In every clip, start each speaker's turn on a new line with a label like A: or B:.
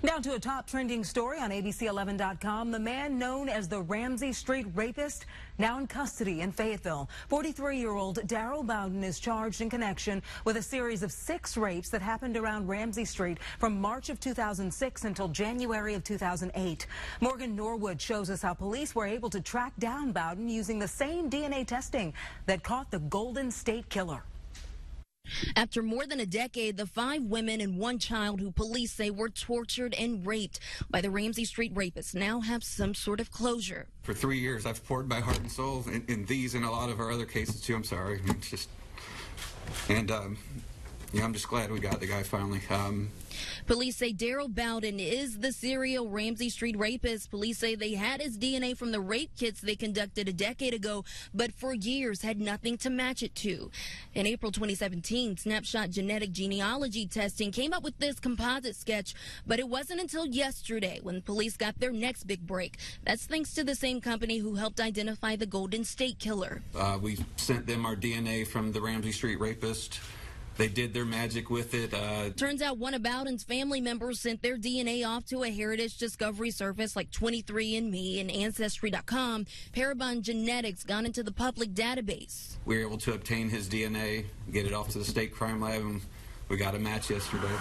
A: Now to a top trending story on ABC11.com. The man known as the Ramsey Street Rapist, now in custody in Fayetteville. 43-year-old Daryl Bowden is charged in connection with a series of 6 rapes that happened around Ramsey Street from March of 2006 until January of 2008. Morgan Norwood shows us how police were able to track down Bowden using the same DNA testing that caught the Golden State Killer.
B: After more than a decade, the 5 women and 1 child who police say were tortured and raped by the Ramsey Street Rapist now have some sort of closure.
C: For 3 years, I've poured my heart and soul in these and a lot of our other cases, too. I'm sorry. It's just, yeah, I'm just glad we got the guy finally.
B: Police say Daryl Bowden is the serial Ramsey Street Rapist. Police say they had his DNA from the rape kits they conducted a decade ago, but for years had nothing to match it to. In April 2017, snapshot genetic genealogy testing came up with this composite sketch, but it wasn't until yesterday when police got their next big break. That's thanks to the same company who helped identify the Golden State Killer.
C: We sent them our DNA from the Ramsey Street Rapist. They did their magic with it.
B: Turns out one of Bowden's family members sent their DNA off to a heritage discovery service like 23andMe and Ancestry.com. Parabon Genetics got into the public database.
C: We were able to obtain his DNA, get it off to the state crime lab, and we got a match yesterday.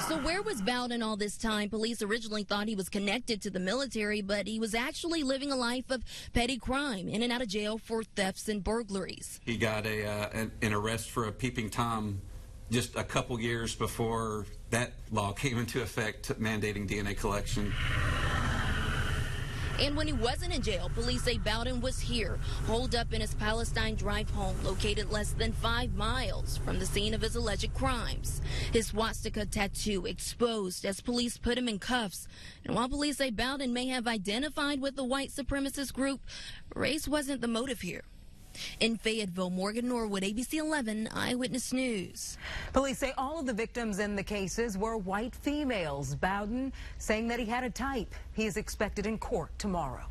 B: So where was Bowden all this time? Police originally thought he was connected to the military, but he was actually living a life of petty crime, in and out of jail for thefts and burglaries.
C: He got an arrest for a peeping Tom just a couple years before that law came into effect, mandating DNA collection.
B: And when he wasn't in jail, police say Bowden was here, holed up in his Palestine Drive home, located less than 5 miles from the scene of his alleged crimes. His swastika tattoo exposed as police put him in cuffs. And while police say Bowden may have identified with the white supremacist group, race wasn't the motive here. In Fayetteville, Morgan Norwood, ABC 11 Eyewitness News.
A: Police say all of the victims in the cases were white females. Bowden saying that he had a type. He is expected in court tomorrow.